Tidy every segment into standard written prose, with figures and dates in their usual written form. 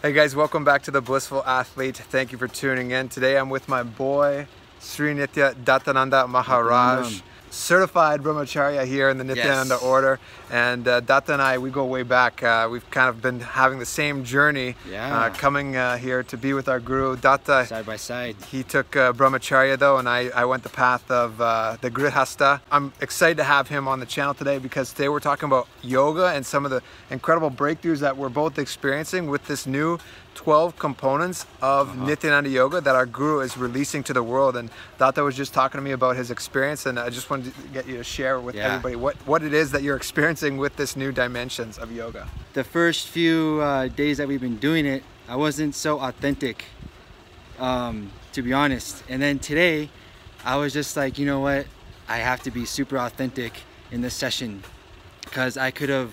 Hey guys, welcome back to The Blissful Athlete. Thank you for tuning in. Today I'm with my boy, Sri Nithya Dhatananda Maharaj, certified brahmacharya here in the Nithyananda order. And Datta and I, we go way back. We've kind of been having the same journey, coming here to be with our guru. Datta, side by side. He took brahmacharya though, and I went the path of the grihasta. I'm excited to have him on the channel today because today we're talking about yoga and some of the incredible breakthroughs that we're both experiencing with this new 12 components of Nithyananda Yoga that our guru is releasing to the world. And Datta was just talking to me about his experience, and I just wanted to get you to share with everybody what it is that you're experiencing with this new dimensions of yoga. The first few days that we've been doing it, I wasn't so authentic, to be honest. And then today, I was just like, you know what? I have to be super authentic in this session because I could have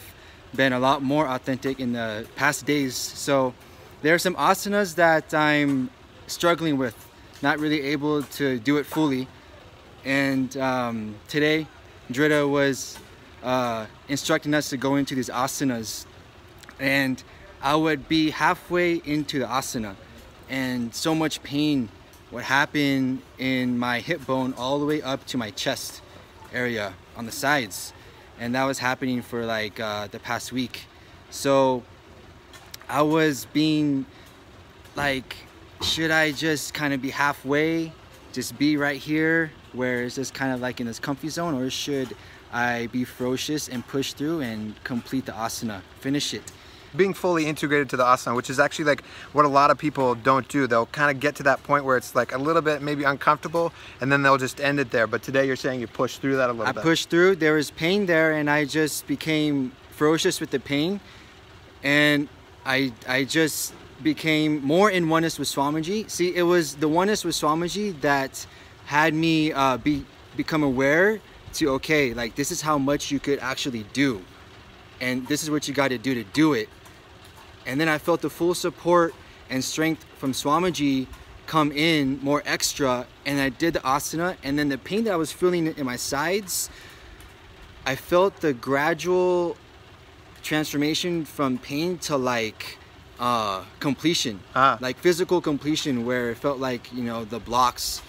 been a lot more authentic in the past days. So there are some asanas that I'm struggling with, not really able to do it fully. And today, Drita was instructing us to go into these asanas. And I would be halfway into the asana, and so much pain would happen in my hip bone all the way up to my chest area on the sides. And that was happening for like the past week. So I was being like, should I just kind of be halfway, just be right here where it's just kind of like in this comfy zone, or should I be ferocious and push through and complete the asana, finish it? Being fully integrated to the asana, which is actually like what a lot of people don't do. They'll kind of get to that point where it's like a little bit maybe uncomfortable, and then they'll just end it there. But today you're saying you pushed through that a little bit. I pushed through. There was pain there, and I just became ferocious with the pain. And I just became more in oneness with Swamiji. See, it was the oneness with Swamiji that had me become aware to, okay, like this is how much you could actually do. And this is what you got to do it. And then I felt the full support and strength from Swamiji come in more extra, and I did the asana, and then the pain that I was feeling in my sides, I felt the gradual transformation from pain to like completion, like physical completion, where it felt like, you know, the blocks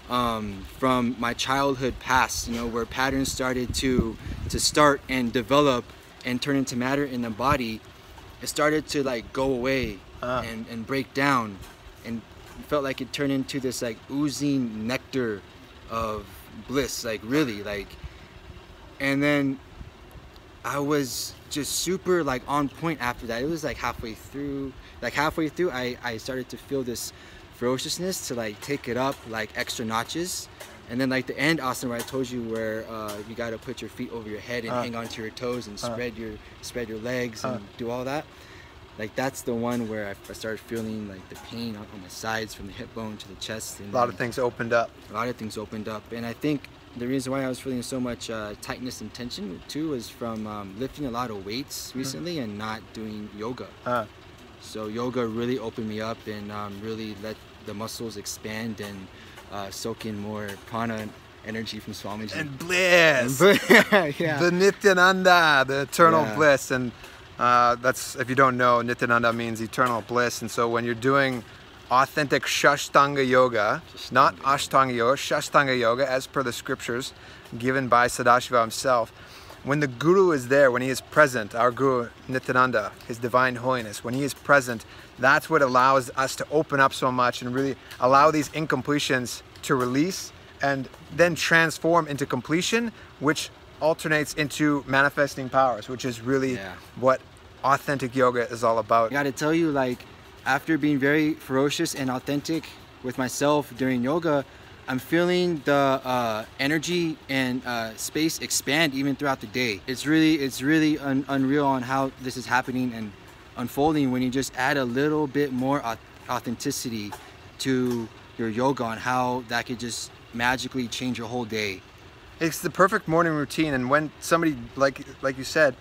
from my childhood past, you know, where patterns started to start and develop and turn into matter in the body. It started to like go away and break down, and it felt like it turned into this like oozing nectar of bliss, like really like. And then I was just super like on point after that. It was like halfway through I started to feel this ferociousness to like take it up like extra notches. And then like the end asana where I told you, where you got to put your feet over your head and hang onto your toes and spread your legs and do all that. Like that's the one where I started feeling like the pain on my sides from the hip bone to the chest. And a lot of things opened up. A lot of things opened up. And I think the reason why I was feeling so much tightness and tension too was from lifting a lot of weights recently and not doing yoga. So yoga really opened me up and really let the muscles expand and soak in more prana energy from Swamiji. And bliss! The Nithyananda, the eternal bliss. And that's, if you don't know, Nithyananda means eternal bliss. And so when you're doing authentic Shashtanga yoga, not Ashtanga yoga, Shashtanga yoga, as per the scriptures given by Sadashiva himself, when the guru is there, when he is present, our guru Nithyananda, his divine holiness, when he is present, that's what allows us to open up so much and really allow these incompletions to release and then transform into completion, which alternates into manifesting powers, which is really what authentic yoga is all about. I gotta tell you, like, after being very ferocious and authentic with myself during yoga, I'm feeling the energy and space expand even throughout the day. It's really unreal on how this is happening and unfolding when you just add a little bit more authenticity to your yoga, on how that could just magically change your whole day. It's the perfect morning routine, and when somebody, like you said,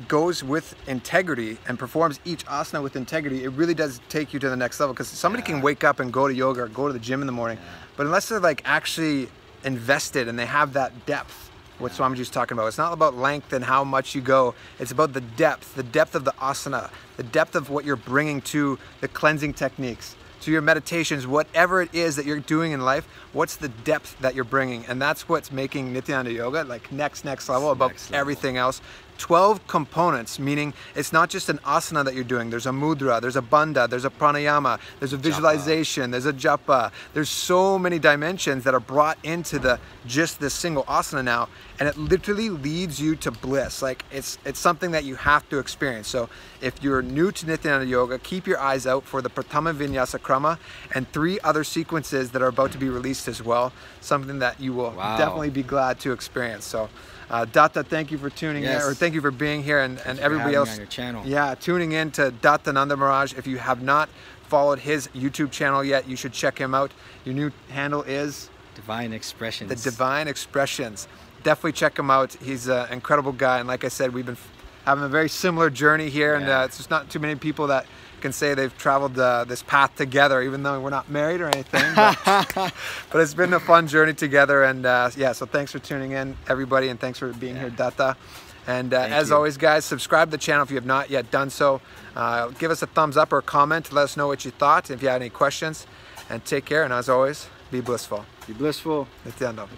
goes with integrity and performs each asana with integrity, it really does take you to the next level. Because somebody can wake up and go to yoga or go to the gym in the morning, but unless they're like actually invested and they have that depth what Swamiji's talking about. It's not about length and how much you go. It's about the depth of the asana, the depth of what you're bringing to the cleansing techniques, to your meditations, whatever it is that you're doing in life. What's the depth that you're bringing? And that's what's making Nithyananda Yoga like next level above everything else. 12 components, meaning it's not just an asana that you're doing. There's a mudra, there's a bandha, there's a pranayama, there's a visualization, there's a japa. There's so many dimensions that are brought into just this single asana now, and it literally leads you to bliss. Like it's something that you have to experience. So if you're new to Nithyananda Yoga, keep your eyes out for the Prathama Vinyasa Krama and 3 other sequences that are about to be released as well. Something that you will definitely be glad to experience. So Datta, thank you for tuning in, or thank you for being here, and everybody else on your channel. Yeah, tuning in to Dhatananda Maharaj. If you have not followed his YouTube channel yet, you should check him out. Your new handle is Divine Expressions. The Divine Expressions. Definitely check him out. He's an incredible guy, and like I said, we've been having a very similar journey here, and it's just not too many people that can say they've traveled this path together, even though we're not married or anything. But it's been a fun journey together, and yeah, so thanks for tuning in, everybody, and thanks for being here, Datta. And as always, guys, subscribe to the channel if you have not yet done so. Give us a thumbs up or a comment. Let us know what you thought, if you had any questions. And take care, and as always, be blissful. Be blissful. Nithyananda.